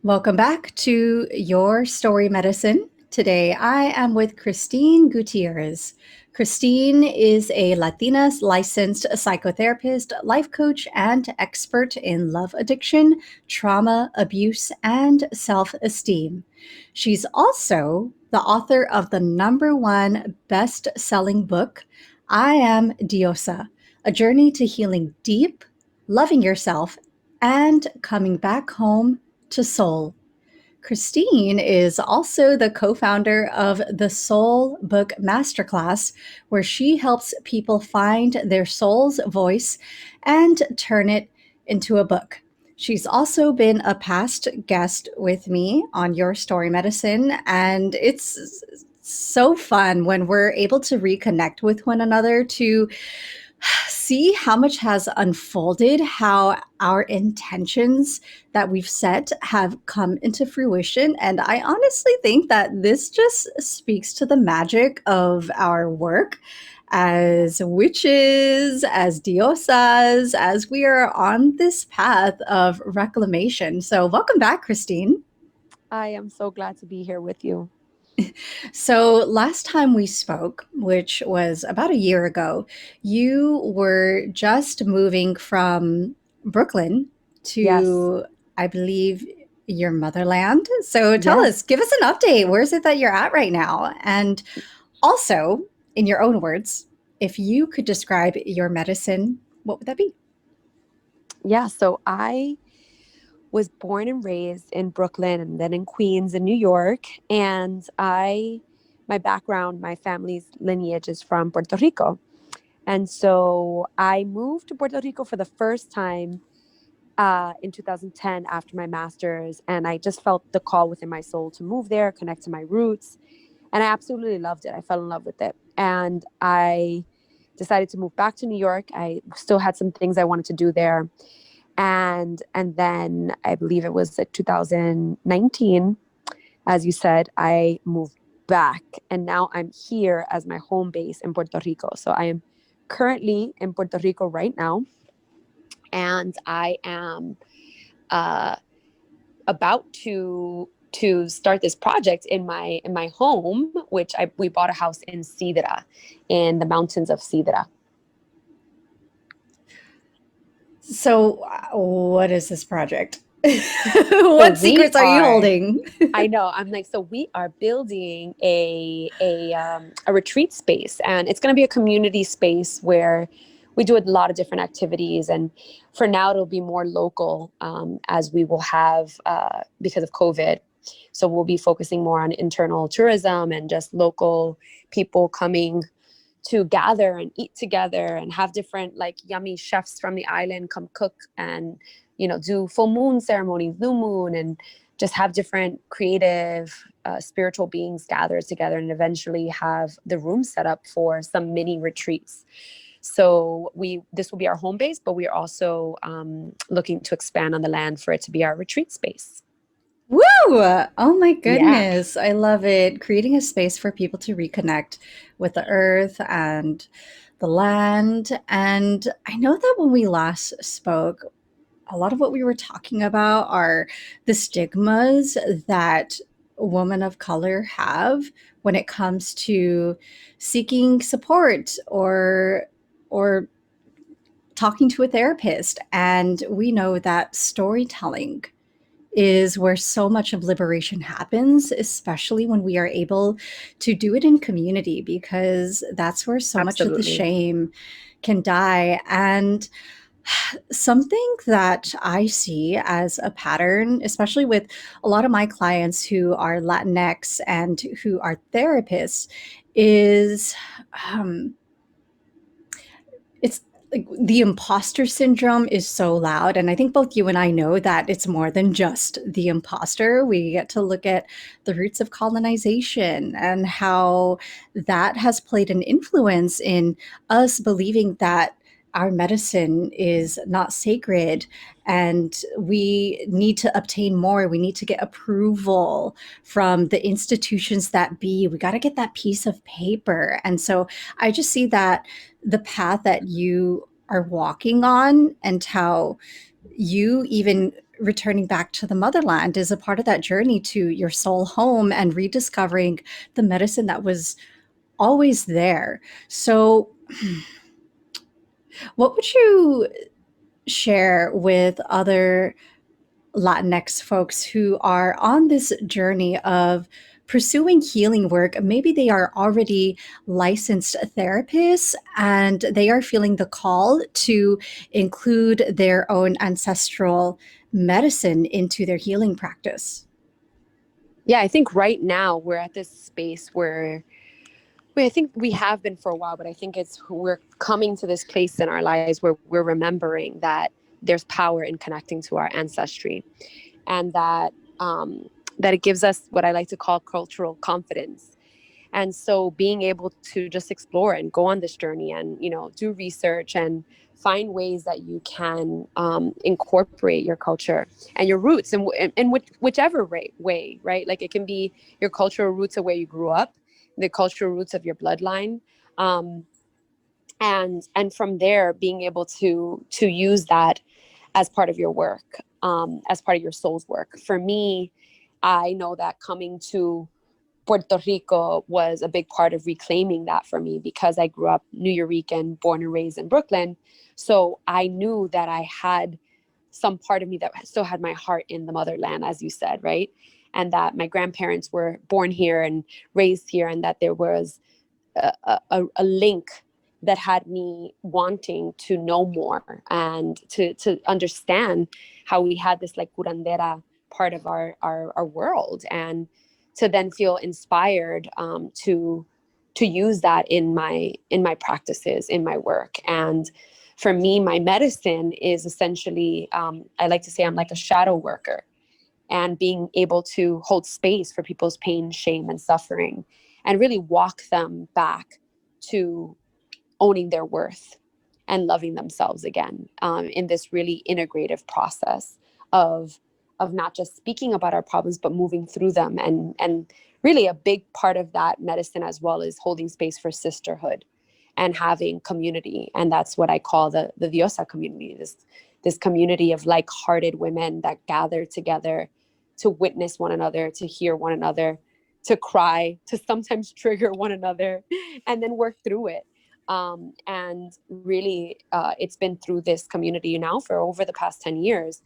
Welcome back to Your Story Medicine. Today I am with Christine Gutierrez. Christine is a Latina licensed psychotherapist, life coach, and expert in love addiction, trauma, abuse, and self esteem. She's also the author of the number one best selling book, I Am Diosa, a journey to healing deep, loving yourself, and coming back home to Soul. Christine is also the co founder of the Soul Book Masterclass, where she helps people find their soul's voice and turn it into a book. She's also been a past guest with me on Your Story Medicine, and it's so fun when we're able to reconnect with one another to see how much has unfolded, how our intentions that we've set have come into fruition. And I honestly think that this just speaks to the magic of our work as witches, as diosas, as we are on this path of reclamation. So, welcome back, Christine. I am so glad to be here with you. So, last time we spoke, which was about a year ago, you were just moving from Brooklyn Yes. to, I believe, your motherland. So, tell us, Yes. give us an update. Where is it that you're at right now? And also, in your own words, if you could describe your medicine, what would that be? Yeah. So I was born and raised in Brooklyn and then in Queens in New York. And my background, my family's lineage is from Puerto Rico. And so I moved to Puerto Rico for the first time in 2010 after my master's. And I just felt the call within my soul to move there, connect to my roots. And I absolutely loved it. I fell in love with it. And I decided to move back to New York. I still had some things I wanted to do there. And then I believe it was like 2019, as you said, I moved back and now I'm here as my home base in Puerto Rico. So I am currently in Puerto Rico right now, and I am uh, about to start this project in my home, which we bought a house in Sidra, in the mountains of Sidra. So, what is this project? So What we secrets are you are holding? I know. I'm like, so we are building a retreat space, and it's going to be a community space where we do a lot of different activities. And for now, it'll be more local, as we will have because of COVID. So we'll be focusing more on internal tourism and just local people coming to gather and eat together and have different like yummy chefs from the island come cook and do full moon ceremonies, new moon, and just have different creative spiritual beings gather together and eventually have the room set up for some mini retreats. So we this will be our home base, but we are also looking to expand on the land for it to be our retreat space. Woo! Oh my Yeah, goodness. I love it. Creating a space for people to reconnect with the earth and the land. And I know that when we last spoke, a lot of what we were talking about are the stigmas that women of color have when it comes to seeking support or talking to a therapist. And we know that storytelling is where so much of liberation happens, especially when we are able to do it in community, because that's where so much of the absolutely. shame can die. And something that I see as a pattern, especially with a lot of my clients who are Latinx and who are therapists, is um, it's like the imposter syndrome is so loud. And I think both you and I know that it's more than just the imposter. We get to look at the roots of colonization and how that has played an influence in us believing that our medicine is not sacred and we need to obtain more. We need to get approval from the institutions that be. We got to get that piece of paper. And so I just see that the path that you are walking on and how you even returning back to the motherland is a part of that journey to your soul home and rediscovering the medicine that was always there. So, what would you share with other Latinx folks who are on this journey of pursuing healing work? Maybe they are already licensed therapists and they are feeling the call to include their own ancestral medicine into their healing practice. Yeah, I think right now we're at this space where I think we have been for a while, but I think we're coming to this place in our lives where we're remembering that there's power in connecting to our ancestry, and that it gives us what I like to call cultural confidence. And so being able to just explore and go on this journey and, do research and find ways that you can incorporate your culture and your roots in whichever way, right? Like it can be your cultural roots of where you grew up, the cultural roots of your bloodline. Um, and from there being able to use that as part of your work, as part of your soul's work. For me, I know that coming to Puerto Rico was a big part of reclaiming that for me because I grew up Nuyorican, born and raised in Brooklyn. So I knew that I had some part of me that still had my heart in the motherland, as you said, right? And that my grandparents were born here and raised here, and that there was a link that had me wanting to know more and to understand how we had this like curandera part of our world, and to then feel inspired to use that in my practices, in my work. And for me, my medicine is essentially, I like to say I'm like a shadow worker, and being able to hold space for people's pain, shame, and suffering, and really walk them back to owning their worth and loving themselves again, in this really integrative process of not just speaking about our problems but moving through them. And really a big part of that medicine as well is holding space for sisterhood and having community. And that's what I call the Diosa community, this community of like-hearted women that gather together to witness one another, to hear one another, to cry, to sometimes trigger one another, and then work through it. And really, it's been through this community now for over the past 10 years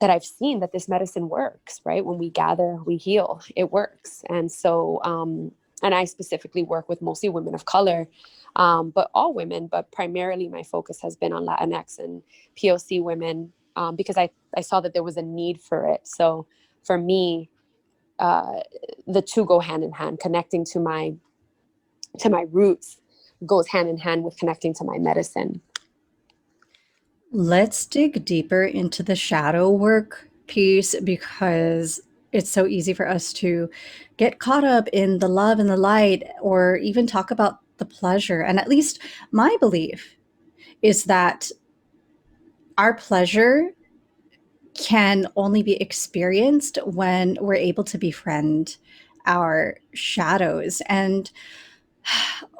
that I've seen that this medicine works, right? When we gather, we heal, it works. And so, and I specifically work with mostly women of color, but all women, but primarily my focus has been on Latinx and POC women, because I saw that there was a need for it. So for me, uh, the two go hand in hand. Connecting to my roots goes hand in hand with connecting to my medicine. Let's dig deeper into the shadow work piece because it's so easy for us to get caught up in the love and the light or even talk about the pleasure. And at least my belief is that our pleasure can only be experienced when we're able to befriend our shadows. And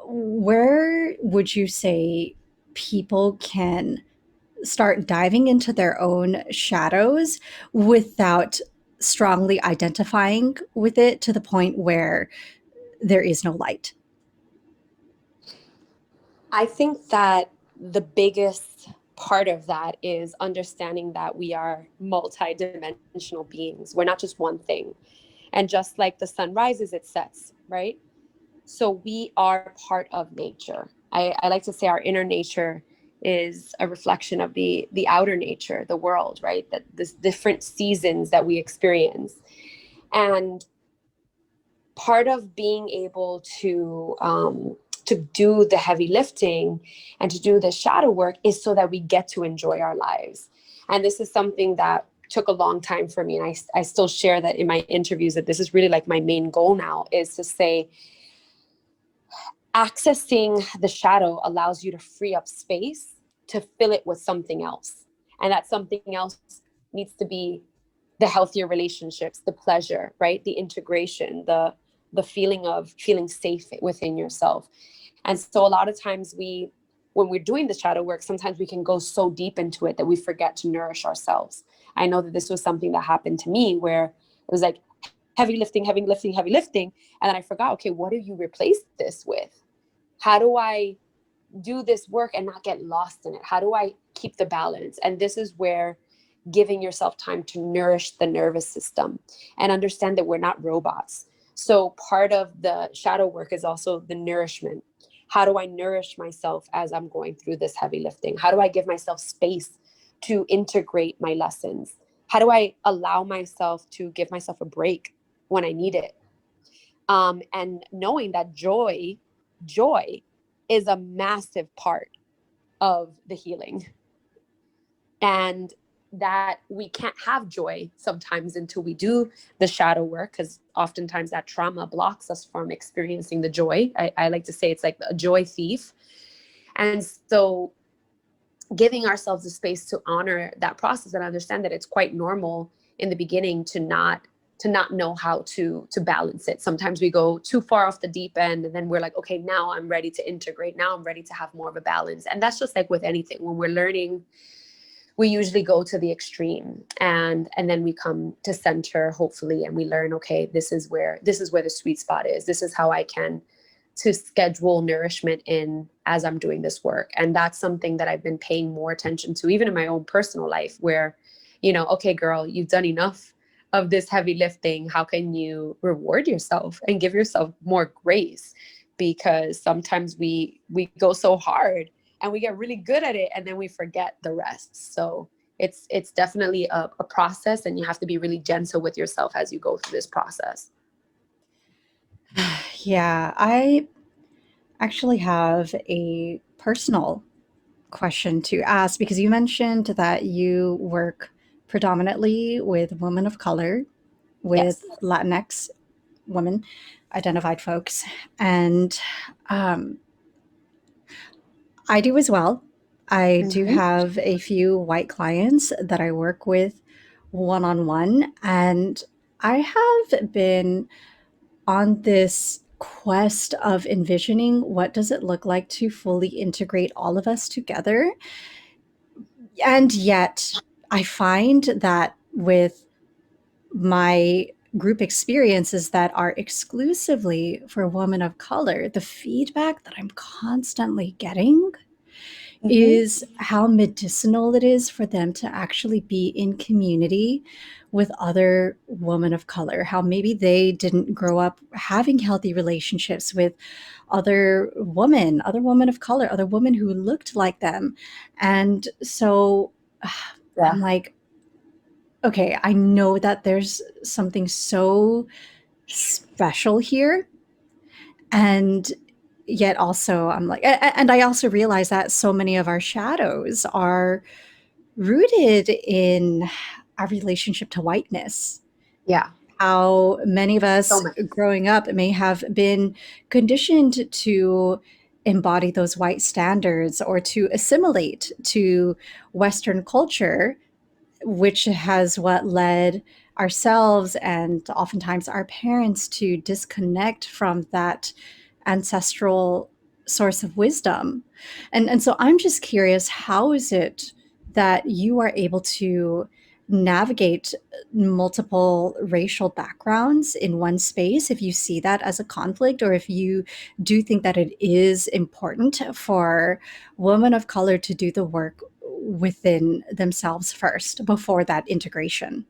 where would you say people can start diving into their own shadows without strongly identifying with it to the point where there is no light? I think that the biggest part of that is understanding that we are multidimensional beings. We're not just one thing. And just like the sun rises, it sets, right? So we are part of nature. I like to say our inner nature is a reflection of the outer nature, the world, right? That this different seasons that we experience. And part of being able to do the heavy lifting and to do the shadow work is so that we get to enjoy our lives. And this is something that took a long time for me. And I still share that in my interviews, that this is really like my main goal now, is to say, accessing the shadow allows you to free up space to fill it with something else. And that something else needs to be the healthier relationships, the pleasure, right? The integration, the feeling of feeling safe within yourself. And so a lot of times when we're doing the shadow work, sometimes we can go so deep into it that we forget to nourish ourselves. I know that this was something that happened to me where it was like heavy lifting, heavy lifting, heavy lifting. And then I forgot, okay, what do you replace this with? How do I do this work and not get lost in it? How do I keep the balance? And this is where giving yourself time to nourish the nervous system and understand that we're not robots. So part of the shadow work is also the nourishment. How do I nourish myself as I'm going through this heavy lifting? How do I give myself space to integrate my lessons? How do I allow myself to give myself a break when I need it? And knowing that joy is a massive part of the healing, and that we can't have joy sometimes until we do the shadow work, because oftentimes that trauma blocks us from experiencing the joy. I like to say it's like a joy thief. And so giving ourselves the space to honor that process and understand that it's quite normal in the beginning to not know how to balance it. Sometimes we go too far off the deep end, and then we're like, okay, now I'm ready to integrate, now I'm ready to have more of a balance. And that's just like with anything. When we're learning, we usually go to the extreme, and then we come to center, hopefully, and we learn, okay, this is where the sweet spot is. This is how I can to schedule nourishment in as I'm doing this work. And that's something that I've been paying more attention to, even in my own personal life, where, okay, girl, you've done enough of this heavy lifting. How can you reward yourself and give yourself more grace? Because sometimes we go so hard and we get really good at it, and then we forget the rest. So it's definitely a process, and you have to be really gentle with yourself as you go through this process. Yeah, I actually have a personal question to ask because you mentioned that you work predominantly with women of color, with Yes. Latinx women, identified folks, and um, I do as well. I do Mm-hmm. have a few white clients that I work with one on one, and I have been on this quest of envisioning what does it look like to fully integrate all of us together. And yet I find that with my group experiences that are exclusively for women of color, the feedback that I'm constantly getting Mm-hmm. is how medicinal it is for them to actually be in community with other women of color, how maybe they didn't grow up having healthy relationships with other women of color, other women who looked like them. And so I'm Yeah. like, okay, I know that there's something so special here. And yet also I'm like, and I also realize that so many of our shadows are rooted in our relationship to whiteness. Yeah. How many of So us much. growing up may have been conditioned to embody those white standards or to assimilate to Western culture, which has what led ourselves and oftentimes our parents to disconnect from that ancestral source of wisdom. And so I'm just curious, how is it that you are able to navigate multiple racial backgrounds in one space, if you see that as a conflict, or if you do think that it is important for women of color to do the work within themselves first before that integration?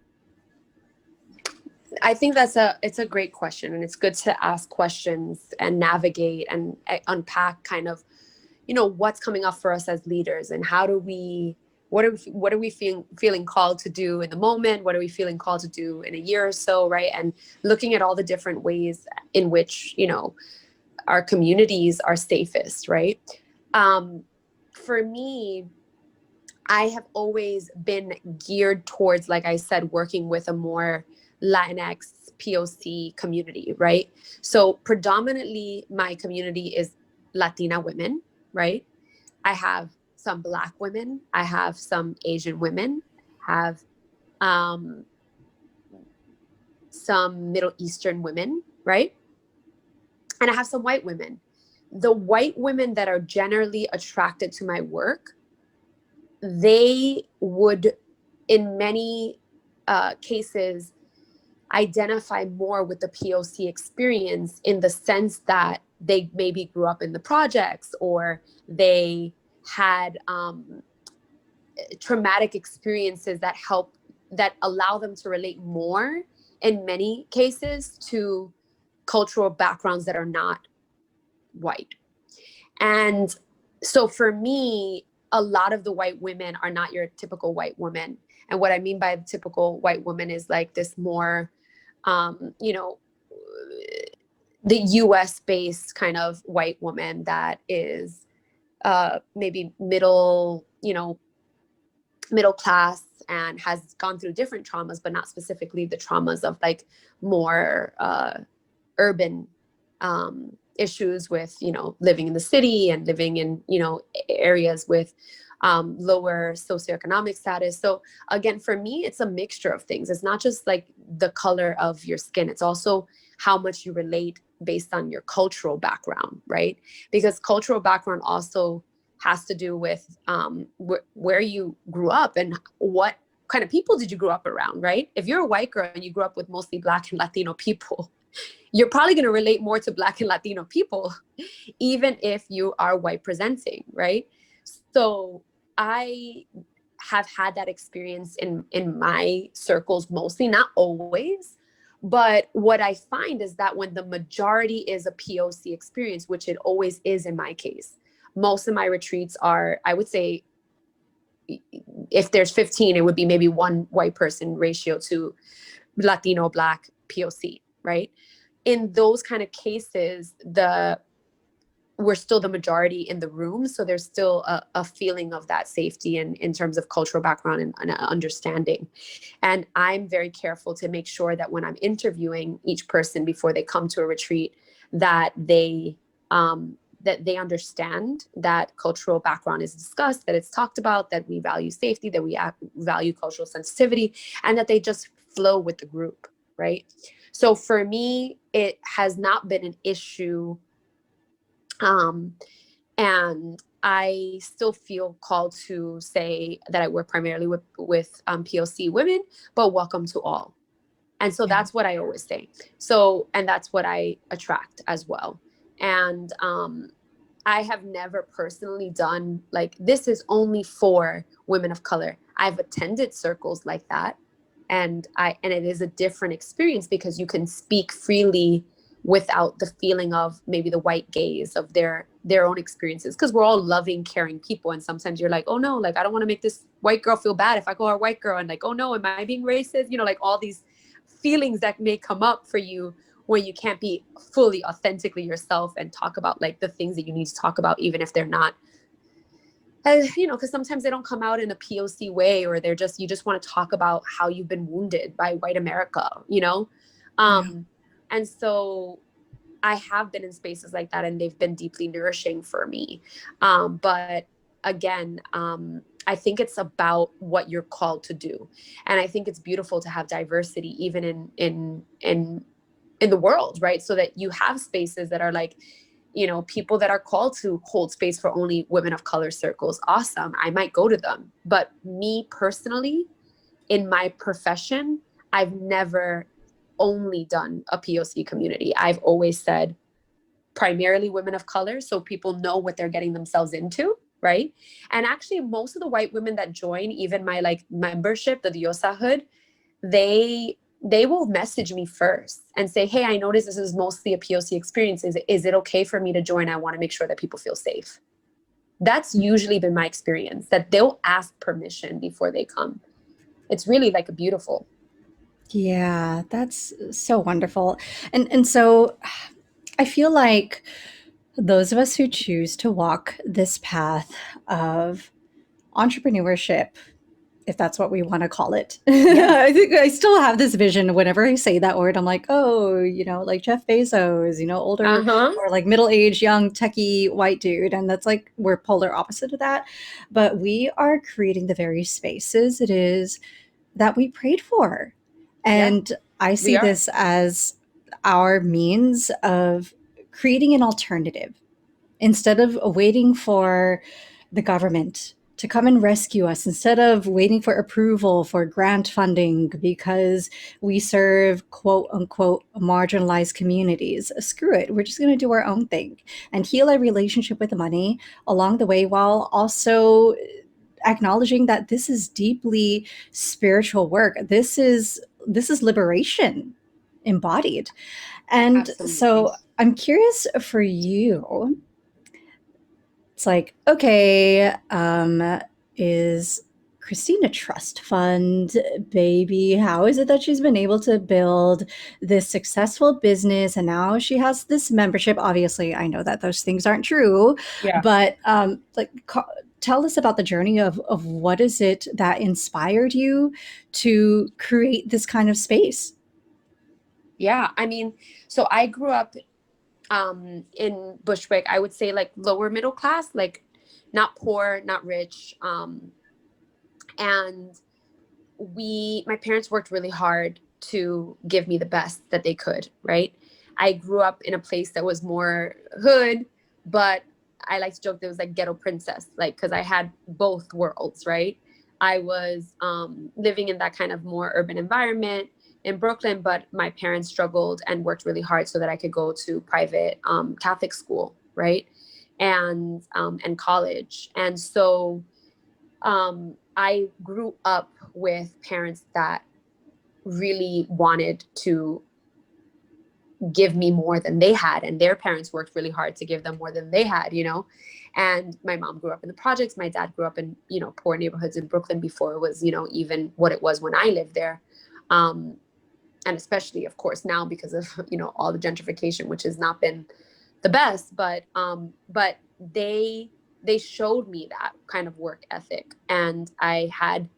I think it's a great question, and it's good to ask questions and navigate and unpack kind of, what's coming up for us as leaders, and how do we what are we feeling called to do in the moment, what are we feeling called to do in a year or so, right? And looking at all the different ways in which, our communities are safest, right? um, for me, I have always been geared towards, like I said, working with a more Latinx POC community, right? So predominantly my community is Latina women, right? I have some Black women, I have some Asian women, have um, some Middle Eastern women, right? And I have some white women. the white women that are generally attracted to my work, they would, in many cases, identify more with the POC experience in the sense that they maybe grew up in the projects, or they had traumatic experiences that allow them to relate more in many cases to cultural backgrounds that are not white. And so for me, a lot of the white women are not your typical white woman. And what I mean by the typical white woman is like this more, you know, the US based kind of white woman that is maybe middle, middle class and has gone through different traumas, but not specifically the traumas of like more urban issues with, living in the city and living in, areas with lower socioeconomic status. So again, for me, it's a mixture of things. It's not just like the color of your skin. It's also how much you relate based on your cultural background, right? Because cultural background also has to do with where you grew up and what kind of people did you grow up around, right? If you're a white girl and you grew up with mostly Black and Latino people, you're probably going to relate more to Black and Latino people, even if you are white presenting, right? So I have had that experience in my circles mostly, not always. But what I find is that when the majority is a POC experience, which it always is in my case, most of my retreats are, I would say, if there's 15, it would be maybe one white person ratio to Latino, Black, POC, right? In those kind of cases, we're still the majority in the room. So there's still a feeling of that safety in terms of cultural background and understanding. And I'm very careful to make sure that when I'm interviewing each person before they come to a retreat, that they understand that cultural background is discussed, that it's talked about, that we value safety, that we value cultural sensitivity, and that they just flow with the group, right? So for me, it has not been an issue. And I still feel called to say that I work primarily with POC women, but welcome to all. And so Yeah. that's what I always say. So, and that's what I attract as well. And I have never personally done like, this is only for women of color. I've attended circles like that. And it is a different experience because you can speak freely without the feeling of maybe the white gaze of their own experiences, because we're all loving, caring people. And sometimes you're like, oh no, like I don't want to make this white girl feel bad if I call her white girl, and like, oh no, am I being racist, like all these feelings that may come up for you when you can't be fully authentically yourself and talk about like the things that you need to talk about, even if they're not, because sometimes they don't come out in a POC way, or you just want to talk about how you've been wounded by white America. Yeah. um and so I have been in spaces like that, and they've been deeply nourishing for me. But again, I think it's about what you're called to do, and I think it's beautiful to have diversity even in the world, right? So that you have spaces that are like, people that are called to hold space for only women of color circles. Awesome, I might go to them. But me personally, in my profession, I've never only done a POC community. I've always said primarily women of color, so people know what they're getting themselves into, right? And actually, most of the white women that join, even my like membership, the Diosa hood, they will message me first and say, hey, I noticed this is mostly a POC experience. Is it okay for me to join? I want to make sure that people feel safe. That's usually been my experience, that they'll ask permission before they come. It's really like a beautiful. Yeah, that's so wonderful. And so I feel like those of us who choose to walk this path of entrepreneurship, if that's what we want to call it. Yes. I think I still have this vision whenever I say that word. I'm like, oh, like Jeff Bezos, older Uh-huh. or like middle aged, young, techie white dude. And that's like, we're polar opposite of that. But we are creating the very spaces it is that we prayed for. Yeah, And I we see are. this as our means of creating an alternative. instead of waiting for the government to come and rescue us, instead of waiting for approval for grant funding because we serve quote unquote marginalized communities. Screw it. We're just going to do our own thing and heal our relationship with money along the way, while also acknowledging that this is deeply spiritual work. This is liberation embodied. And Absolutely. so I'm curious for you, it's like, okay, is Christine a trust fund baby? How is it that she's been able to build this successful business and now she has this membership? Obviously, I know that those things aren't true, Yeah. but tell us about the journey of what is it that inspired you to create this kind of space? Yeah. I mean, so I grew up in Bushwick. I would say like lower middle class, like not poor, not rich. And my parents worked really hard to give me the best that they could, right? I grew up in a place that was more hood, but I like to joke that it was like ghetto princess, like, because I had both worlds, right? I was living in that kind of more urban environment in Brooklyn, but my parents struggled and worked really hard so that I could go to private Catholic school, right? And college. And so I grew up with parents that really wanted to give me more than they had, and their parents worked really hard to give them more than they had, you know. And my mom grew up in the projects, my dad grew up in, you know, poor neighborhoods in Brooklyn before it was, you know, even what it was when I lived there. um, and especially of course now because of, you know, all the gentrification, which has not been the best, but they showed me that kind of work ethic. And I had,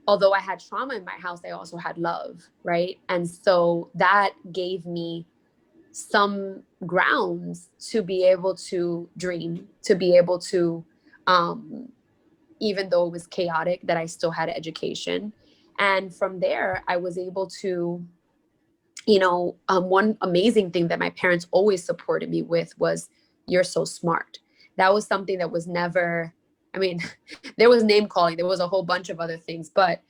although I had trauma in my house, I also had love, right? And so that gave me some grounds to be able to dream, to be able to, um, even though it was chaotic, that I still had education. And from there, I was able to, you know, one amazing thing that my parents always supported me with was, you're so smart. That was something that was never, I mean, there was name calling, there was a whole bunch of other things, but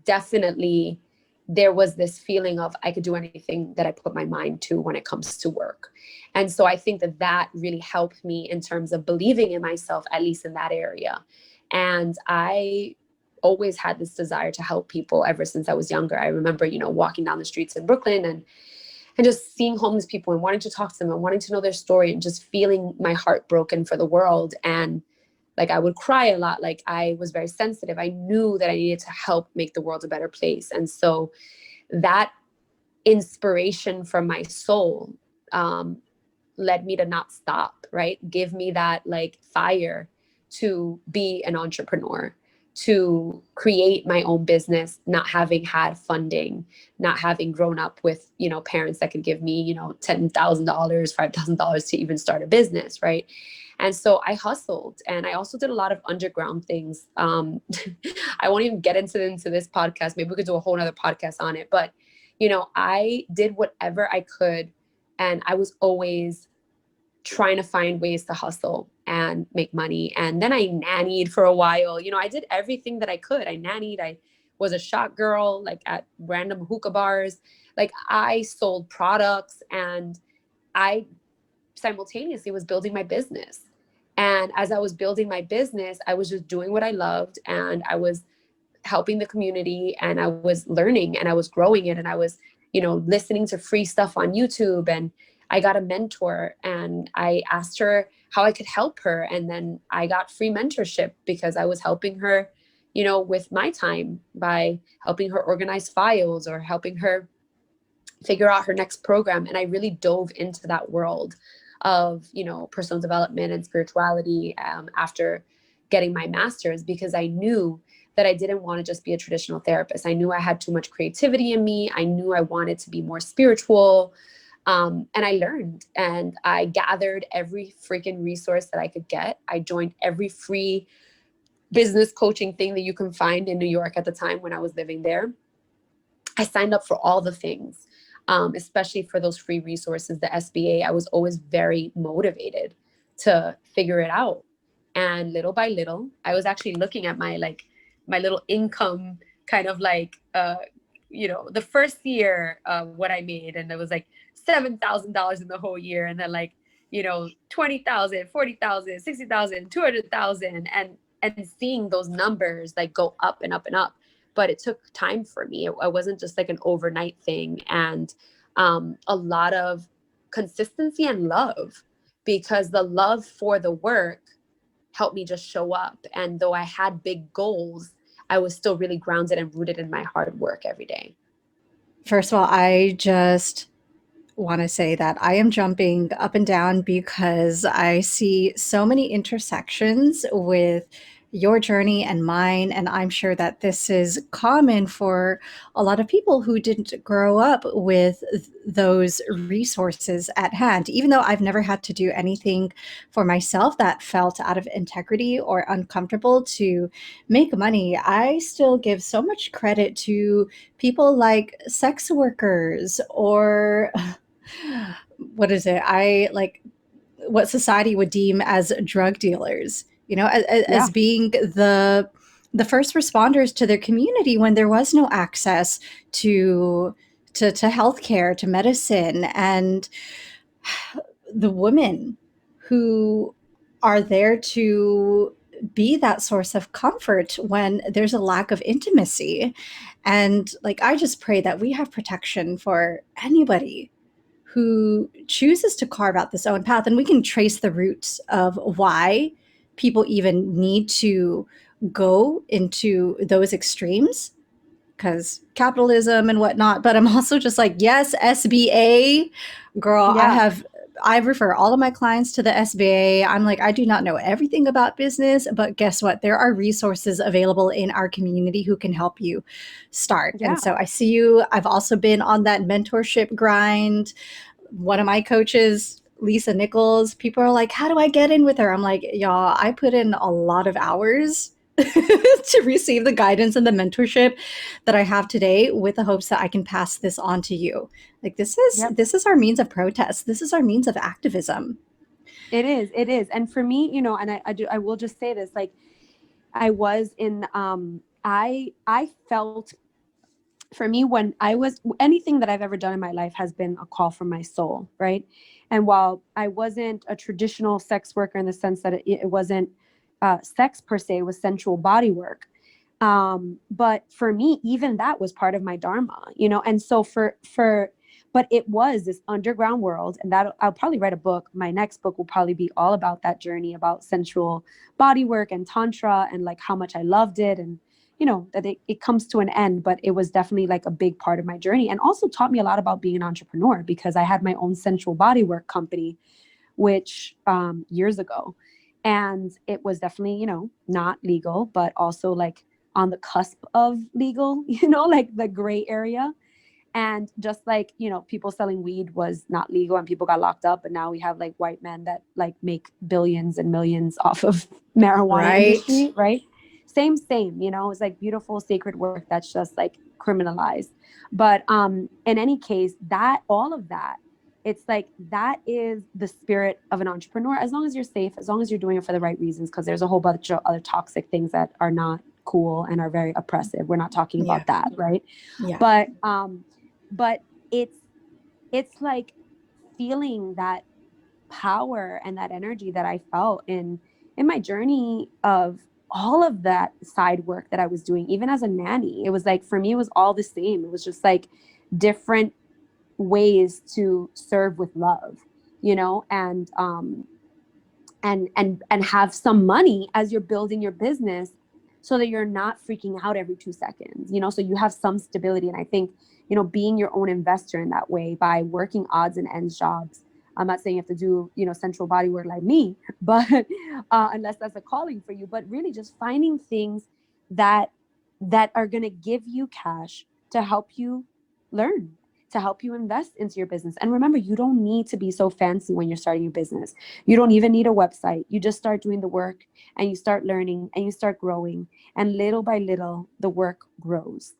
definitely there was this feeling of I could do anything that I put my mind to when it comes to work. And so I think that that really helped me in terms of believing in myself, at least in that area. And I always had this desire to help people ever since I was younger. I remember, you know, walking down the streets in Brooklyn and just seeing homeless people and wanting to talk to them and wanting to know their story and just feeling my heart broken for the world. And like I would cry a lot. Like I was very sensitive. I knew that I needed to help make the world a better place. And so that inspiration from my soul um, led me to not stop, right? Give me that like fire to be an entrepreneur, to create my own business, not having had funding, not having grown up with, you know, parents that could give me, you know, $10,000, $5,000 to even start a business, right? And so I hustled, and I also did a lot of underground things. I won't even get into this podcast. Maybe we could do a whole nother podcast on it. But, you know, I did whatever I could. And I was always trying to find ways to hustle and make money. And then I nannied for a while. You know, I did everything that I could. I nannied. I was a shot girl, like at random hookah bars. Like I sold products, and I simultaneously was building my business. And as I was building my business, I was just doing what I loved, and I was helping the community, and I was learning, and I was growing it, and I was, you know, listening to free stuff on YouTube. And I got a mentor, and I asked her how I could help her. And then I got free mentorship because I was helping her, you know, with my time by helping her organize files or helping her figure out her next program. And I really dove into that world of, you know, personal development and spirituality after getting my master's, because I knew that I didn't want to just be a traditional therapist. I knew I had too much creativity in me. I knew I wanted to be more spiritual. And I learned, and I gathered every freaking resource that I could get. I joined every free business coaching thing that you can find in New York at the time when I was living there. I signed up for all the things. especially for those free resources, the SBA. I was always very motivated to figure it out. And little by little, I was actually looking at my little income kind of the first year what I made, and it was like $7,000 in the whole year, and then 20,000, 40,000, 60,000, 200,000, and seeing those numbers like go up and up and up. But it took time for me. It wasn't just like an overnight thing, and a lot of consistency and love, because the love for the work helped me just show up. And though I had big goals, I was still really grounded and rooted in my hard work every day. First of all, I just want to say that I am jumping up and down because I see so many intersections with your journey and mine. And I'm sure that this is common for a lot of people who didn't grow up with those resources at hand. Even though I've never had to do anything for myself that felt out of integrity or uncomfortable to make money, I still give so much credit to people like sex workers or what is it? I like what society would deem as drug dealers, Yeah. as being the first responders to their community when there was no access to to healthcare, to medicine, and the women who are there to be that source of comfort when there's a lack of intimacy. And like, I just pray that we have protection for anybody who chooses to carve out this own path, and we can trace the roots of why people even need to go into those extremes, because capitalism and whatnot. But I'm also just like, yes, SBA, girl. Yeah. I refer all of my clients to the SBA. I'm like, I do not know everything about business, but guess what? There are resources available in our community who can help you start. And Yeah. so I see you. I've also been on that mentorship grind. One of my coaches, Lisa Nichols, people are like, how do I get in with her? I'm like, y'all, I put in a lot of hours to receive the guidance and the mentorship that I have today, with the hopes that I can pass this on to you. Like, Yep. this is our means of protest. This is our means of activism. It is. It is. And for me, and I will just say this, like I was in, I felt, for me, when I was, anything that I've ever done in my life has been a call from my soul, right? And while I wasn't a traditional sex worker in the sense that it wasn't sex per se, it was sensual body work. But for me, even that was part of my dharma, and so but it was this underground world, and that I'll probably write a book. My next book will probably be all about that journey, about sensual body work and tantra, and like how much I loved it, and that it comes to an end, but it was definitely like a big part of my journey, and also taught me a lot about being an entrepreneur, because I had my own sensual bodywork company, which years ago, and it was definitely not legal, but also like on the cusp of legal, like the gray area. And just like, people selling weed was not legal and people got locked up. And now we have like white men that like make billions and millions off of marijuana Right. industry, right? Same, it's like beautiful sacred work that's just like criminalized. But in any case, that all of that, it's like that is the spirit of an entrepreneur, as long as you're safe, as long as you're doing it for the right reasons, because there's a whole bunch of other toxic things that are not cool and are very oppressive. We're not talking Yeah. about that, right? Yeah. But it's like feeling that power and that energy that I felt in my journey of all of that side work that I was doing, even as a nanny. It was like, for me, it was all the same. It was just like different ways to serve with love, and have some money as you're building your business, so that you're not freaking out every 2 seconds, so you have some stability. And I think, being your own investor in that way, by working odds and ends jobs. I'm not saying you have to do, sensual body work like me, but unless that's a calling for you, but really just finding things that are going to give you cash to help you learn, to help you invest into your business. And remember, you don't need to be so fancy when you're starting your business. You don't even need a website. You just start doing the work, and you start learning, and you start growing. And little by little, the work grows.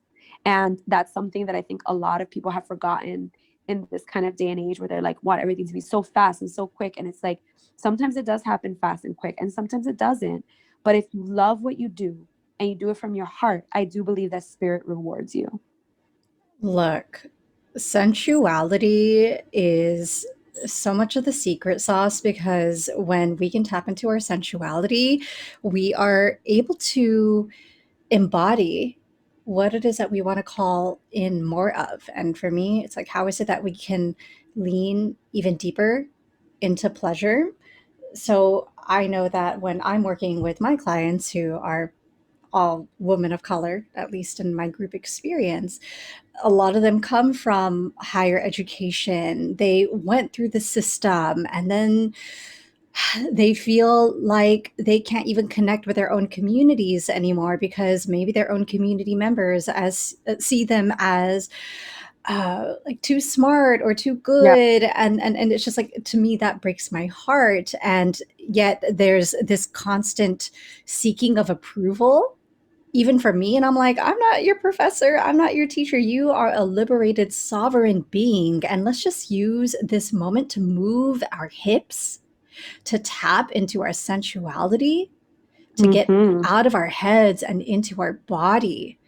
And that's something that I think a lot of people have forgotten in this kind of day and age where they're like, want everything to be so fast and so quick. And it's like, sometimes it does happen fast and quick, and sometimes it doesn't. But if you love what you do and you do it from your heart, I do believe that spirit rewards you. Look, sensuality is so much of the secret sauce because when we can tap into our sensuality, we are able to embody what it is that we want to call in more of. And for me, it's like, how is it that we can lean even deeper into pleasure? So I know that when I'm working with my clients who are all women of color, at least in my group experience, a lot of them come from higher education. They went through the system and then they feel like they can't even connect with their own communities anymore because maybe their own community members as see them as like too smart or too Yeah. good, and it's just like, to me, that breaks my heart. And yet there's this constant seeking of approval even for me. And I'm like, I'm not your professor. I'm not your teacher. You are a liberated, sovereign being. And let's just use this moment to move our hips, to tap into our sensuality, to get Mm-hmm. out of our heads and into our body.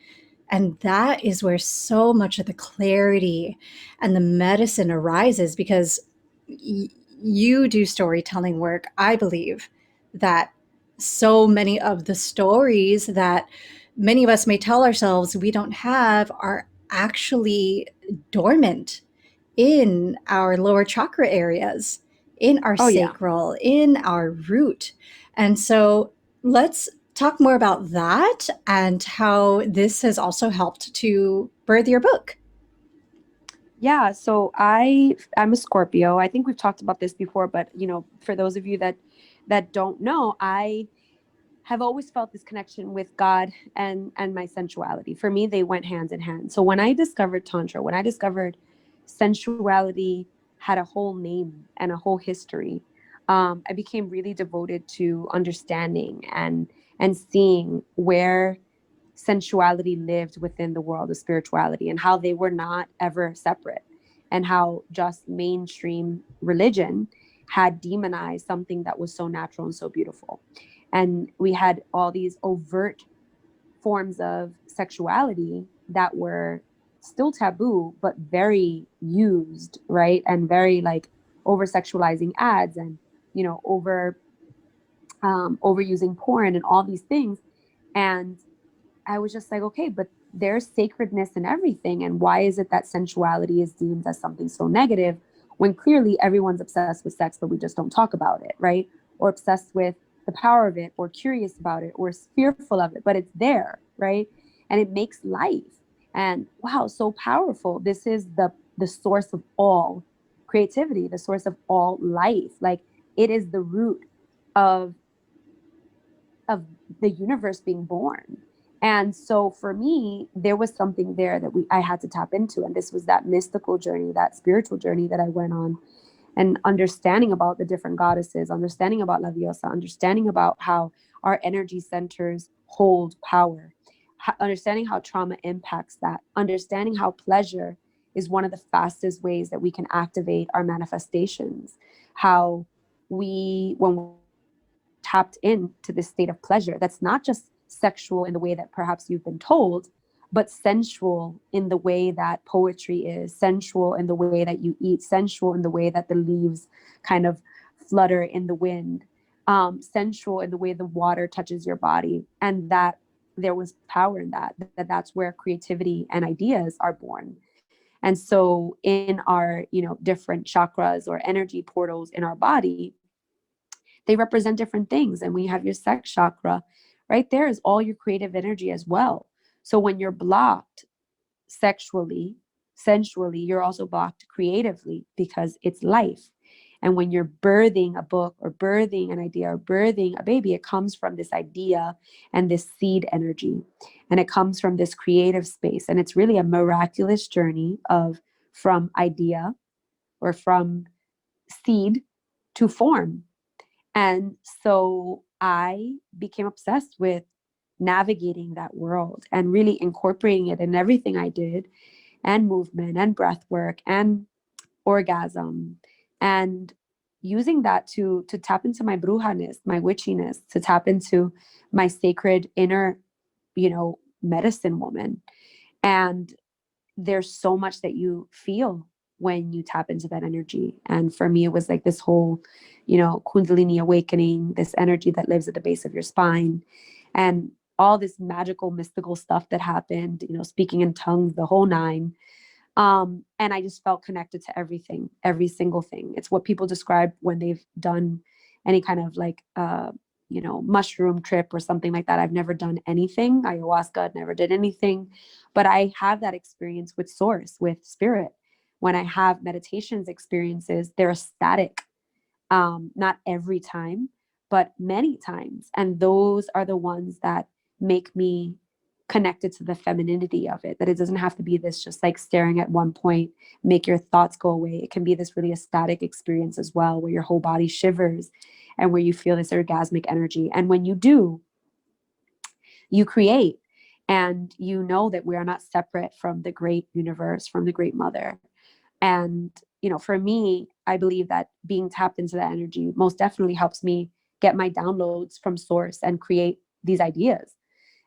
And that is where so much of the clarity and the medicine arises because you do storytelling work. I believe that so many of the stories that many of us may tell ourselves we don't have are actually dormant in our lower chakra areas, in our Oh, yeah. sacral, in our root. And so let's talk more about that and how this has also helped to birth your book. Yeah, so I'm a Scorpio. I think we've talked about this before, but for those of you that don't know, I have always felt this connection with God and my sensuality. For me, they went hand in hand. So when I discovered tantra, when I discovered sensuality had a whole name and a whole history, I became really devoted to understanding and seeing where sensuality lived within the world of spirituality and how they were not ever separate, and how just mainstream religion had demonized something that was so natural and so beautiful. And we had all these overt forms of sexuality that were still taboo but very used, right? And very like over sexualizing ads, and overusing porn and all these things. And I was just like, okay, but there's sacredness in everything. And why is it that sensuality is deemed as something so negative when clearly everyone's obsessed with sex, but we just don't talk about it, right? Or obsessed with the power of it, or curious about it, or fearful of it, but it's there, right? And it makes life. And wow, so powerful. This is the source of all creativity, the source of all life. Like, it is the root of of the universe being born. And so for me, there was something there that I had to tap into. And this was that mystical journey, that spiritual journey that I went on, and understanding about the different goddesses, understanding about La Diosa, understanding about how our energy centers hold power, understanding how trauma impacts that, understanding how pleasure is one of the fastest ways that we can activate our manifestations, how when we're tapped into this state of pleasure that's not just sexual in the way that perhaps you've been told, but sensual in the way that poetry is, sensual in the way that you eat, sensual in the way that the leaves kind of flutter in the wind, sensual in the way the water touches your body. And that there was power in that's where creativity and ideas are born. And so in our different chakras or energy portals in our body, they represent different things. And when you have your sex chakra, right there is all your creative energy as well. So when you're blocked sexually, sensually, you're also blocked creatively because it's life. And when you're birthing a book or birthing an idea or birthing a baby, it comes from this idea and this seed energy. And it comes from this creative space. And it's really a miraculous journey of from idea or from seed to form. And so I became obsessed with navigating that world and really incorporating it in everything I did, and movement and breath work and orgasm, and using that to tap into my brujaness, my witchiness, to tap into my sacred inner, medicine woman. And there's so much that you feel when you tap into that energy. And for me, it was like this whole, Kundalini awakening, this energy that lives at the base of your spine, and all this magical, mystical stuff that happened, speaking in tongues, the whole nine. And I just felt connected to everything, every single thing. It's what people describe when they've done any kind of like, mushroom trip or something like that. I've never done anything. Ayahuasca, never did anything, but I have that experience with source, with spirit. When I have meditations experiences, they're ecstatic. Not every time, but many times. And those are the ones that make me connected to the femininity of it, that it doesn't have to be this just like staring at one point, make your thoughts go away. It can be this really ecstatic experience as well, where your whole body shivers and where you feel this orgasmic energy. And when you do, you create, and you know that we are not separate from the great universe, from the great mother. And, for me, I believe that being tapped into that energy most definitely helps me get my downloads from source and create these ideas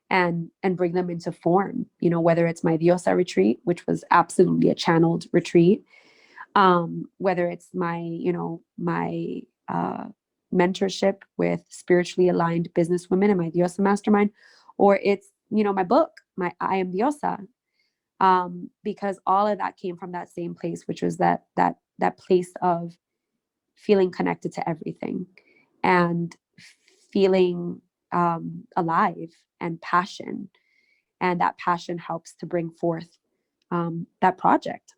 and bring them into form, whether it's my Diosa retreat, which was absolutely a channeled retreat, whether it's my mentorship with spiritually aligned businesswomen in my Diosa mastermind, or it's, my book, my I Am Diosa, because all of that came from that same place, which was that place of feeling connected to everything and feeling alive and passion, and that passion helps to bring forth that project.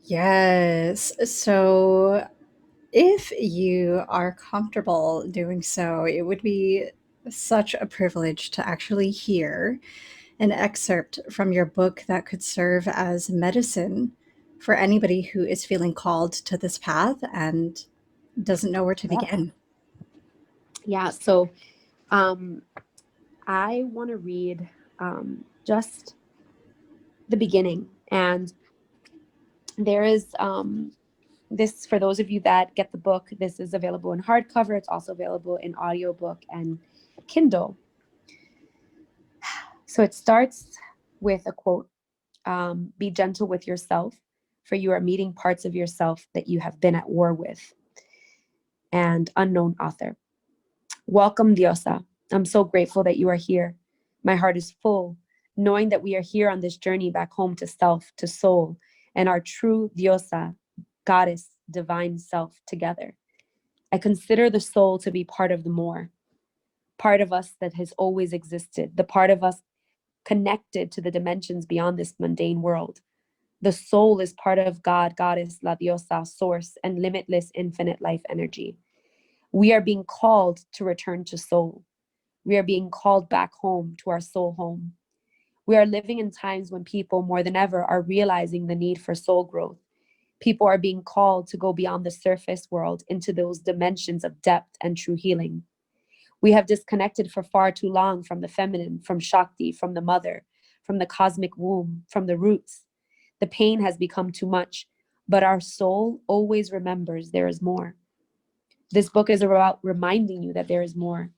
Yes. So if you are comfortable doing so, it would be such a privilege to actually hear an excerpt from your book that could serve as medicine for anybody who is feeling called to this path and doesn't know where to Yeah. begin. Yeah. So um, I want to read just the beginning. And there is this, for those of you that get the book, this is available in hardcover. It's also available in audiobook and Kindle. So it starts with a quote: be gentle with yourself, for you are meeting parts of yourself that you have been at war with. And unknown author. Welcome, Diosa. I'm so grateful that you are here. My heart is full, knowing that we are here on this journey back home to self, to soul, and our true Diosa, goddess, divine self together. I consider the soul to be part of the more, part of us that has always existed, the part of us connected to the dimensions beyond this mundane world. The soul is part of God, goddess, la diosa, source, and limitless infinite life energy. We are being called to return to soul. We are being called back home to our soul home. We are living in times when people more than ever are realizing the need for soul growth. People are being called to go beyond the surface world into those dimensions of depth and true healing. We have disconnected for far too long from the feminine, from Shakti, from the mother, from the cosmic womb, from the roots. The pain has become too much, but our soul always remembers there is more. This book is about reminding you that there is more,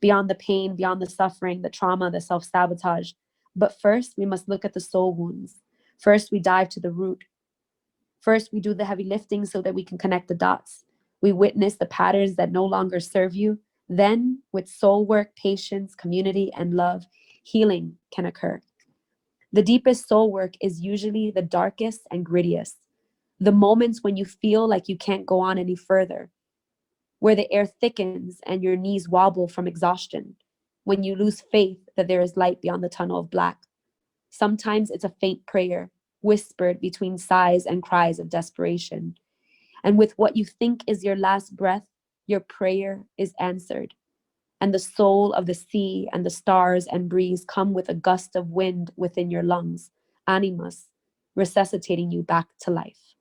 beyond the pain, beyond the suffering, the trauma, the self sabotage. But first, we must look at the soul wounds. First, we dive to the root. First, we do the heavy lifting so that we can connect the dots. We witness the patterns that no longer serve you. Then, with soul work, patience, community, and love, healing can occur. The deepest soul work is usually the darkest and grittiest. The moments when you feel like you can't go on any further, where the air thickens and your knees wobble from exhaustion, when you lose faith that there is light beyond the tunnel of black. Sometimes it's a faint prayer, whispered between sighs and cries of desperation. And with what you think is your last breath, your prayer is answered. And the soul of the sea and the stars and breeze come with a gust of wind within your lungs, animus, resuscitating you back to life.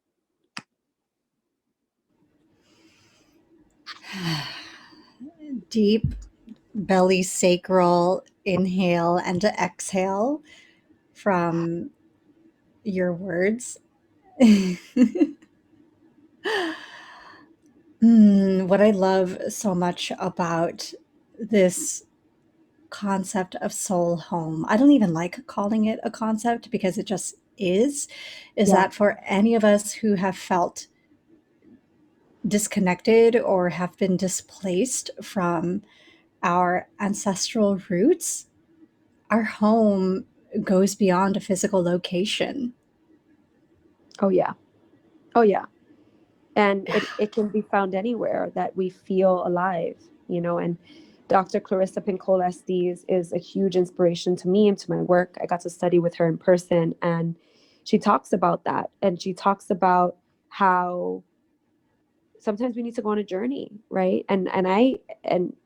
Deep belly sacral inhale and exhale from your words. What I love so much about this concept of soul home, I don't even like calling it a concept because it just is Yeah. that for any of us who have felt disconnected or have been displaced from our ancestral roots, our home goes beyond a physical location. Oh yeah. Oh yeah. And it can be found anywhere that we feel alive, you know. And Dr. Clarissa Pinkola Estes is a huge inspiration to me and to my work. I got to study with her in person, and she talks about that. And she talks about how sometimes we need to go on a journey, right? And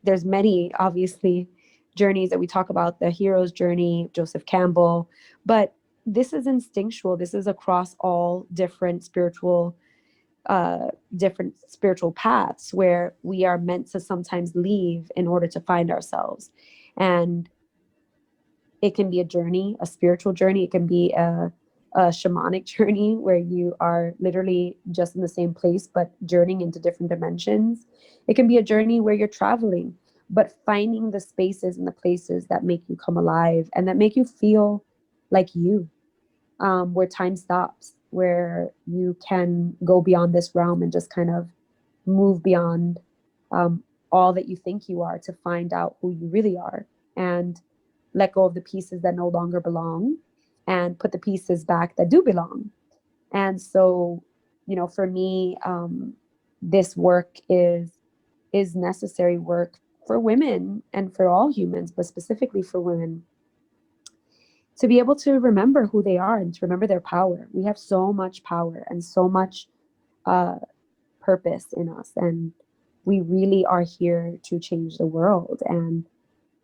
there's many, obviously, journeys that we talk about, the hero's journey, Joseph Campbell, but this is instinctual. This is across all different spiritual paths where we are meant to sometimes leave in order to find ourselves. And it can be a journey, a spiritual journey. It can be a shamanic journey where you are literally just in the same place, but journeying into different dimensions. It can be a journey where you're traveling, but finding the spaces and the places that make you come alive and that make you feel like you, where time stops, where you can go beyond this realm and just kind of move beyond um, all that you think you are to find out who you really are and let go of the pieces that no longer belong and put the pieces back that do belong. And so, you know, for me, this work is necessary work for women and for all humans, but specifically for women, to be able to remember who they are and to remember their power. We have so much power and so much uh, purpose in us, and we really are here to change the world. And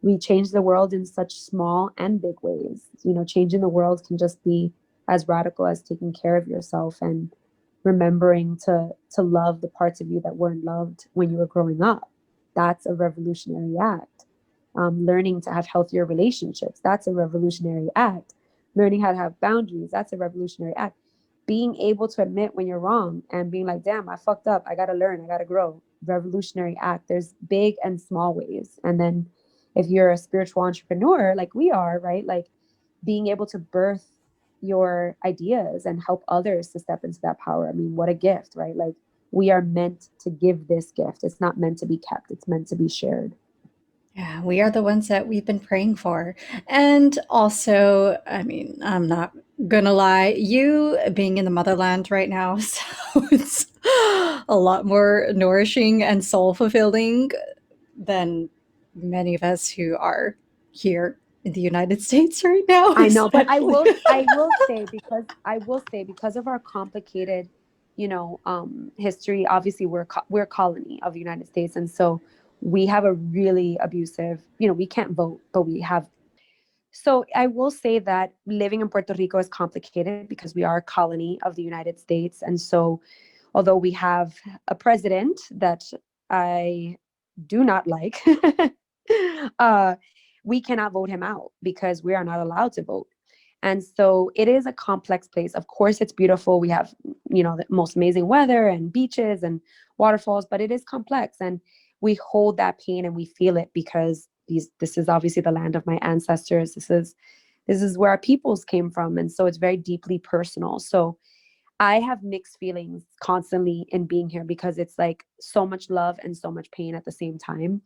we change the world in such small and big ways. You know, changing the world can just be as radical as taking care of yourself and remembering to love the parts of you that weren't loved when you were growing up. That's a revolutionary act. Learning to have healthier relationships, that's a revolutionary act. Learning how to have boundaries, that's a revolutionary act. Being able to admit when you're wrong and being like, damn, I fucked up, I gotta learn, I gotta grow, revolutionary act. There's big and small ways. And then if you're a spiritual entrepreneur like we are, right, like being able to birth your ideas and help others to step into that power. I mean, what a gift, right? Like we are meant to give this gift. It's not meant to be kept, it's meant to be shared. Yeah, we are the ones that we've been praying for. And also, I mean, I'm not gonna lie, you being in the motherland right now sounds a lot more nourishing and soul fulfilling than many of us who are here in the United States right now, I know, but especially. I will say because of our complicated, you know, history. Obviously, we're a colony of the United States, and so we have a really abusive. You know, we can't vote, but we have. So I will say that living in Puerto Rico is complicated because we are a colony of the United States, and so although we have a president that I do not like, uh, we cannot vote him out because we are not allowed to vote. And so it is a complex place. Of course, it's beautiful. We have, you know, the most amazing weather and beaches and waterfalls, but it is complex. And we hold that pain and we feel it because this is obviously the land of my ancestors. This is where our peoples came from. And so it's very deeply personal. So I have mixed feelings constantly in being here because it's like so much love and so much pain at the same time.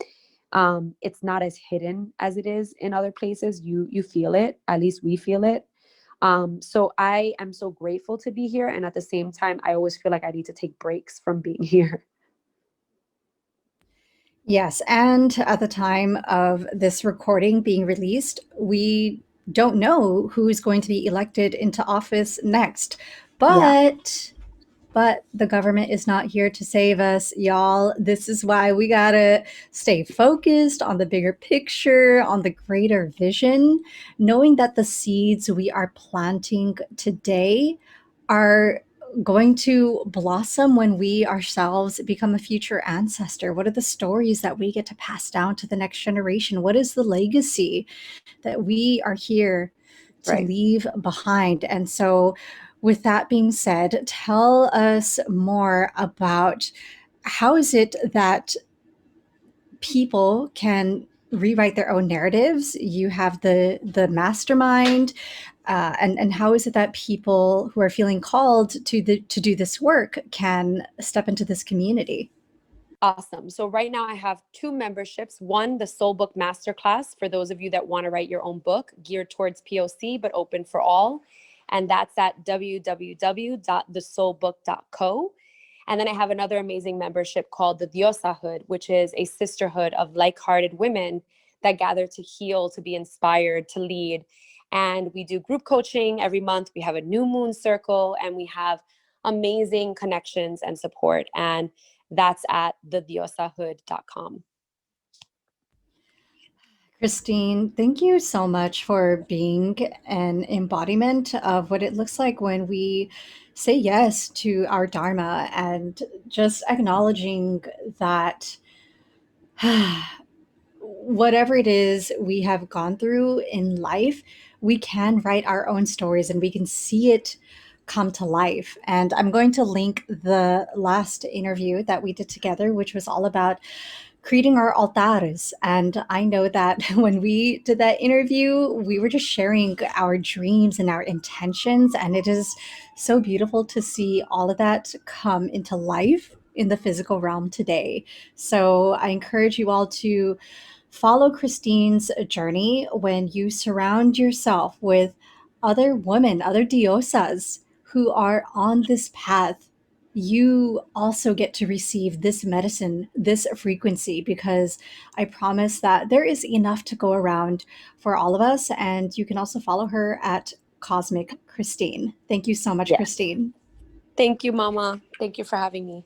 It's not as hidden as it is in other places. You feel it, at least we feel it. So I am so grateful to be here, and at the same time, I always feel like I need to take breaks from being here. Yes, and at the time of this recording being released, we don't know who's going to be elected into office next. Yeah, But the government is not here to save us, y'all. This is why we gotta stay focused on the bigger picture, on the greater vision, knowing that the seeds we are planting today are going to blossom when we ourselves become a future ancestor. What are the stories that we get to pass down to the next generation? What is the legacy that we are here to right. leave behind? And so With that being said, tell us more about how is it that people can rewrite their own narratives. You have the mastermind, and how is it that people who are feeling called to do this work can step into this community? Awesome. So right now I have two memberships. One, the Soul Book Masterclass for those of you that want to write your own book geared towards POC but open for all. And that's at www.thesoulbook.co. And then I have another amazing membership called the Diosa Hood, which is a sisterhood of like-hearted women that gather to heal, to be inspired, to lead. And we do group coaching every month. We have a new moon circle, and we have amazing connections and support. And that's at thediosahood.com. Christine, thank you so much for being an embodiment of what it looks like when we say yes to our Dharma, and just acknowledging that whatever it is we have gone through in life, we can write our own stories and we can see it come to life. And I'm going to link the last interview that we did together, which was all about creating our altares. And I know that when we did that interview, we were just sharing our dreams and our intentions. And it is so beautiful to see all of that come into life in the physical realm today. So I encourage you all to follow Christine's journey. When you surround yourself with other women, other diosas who are on this path, you also get to receive this medicine, this frequency, because I promise that there is enough to go around for all of us. And you can also follow her at Cosmic Christine. Thank you so much, Yes. Christine. Thank you, Mama. Thank you for having me.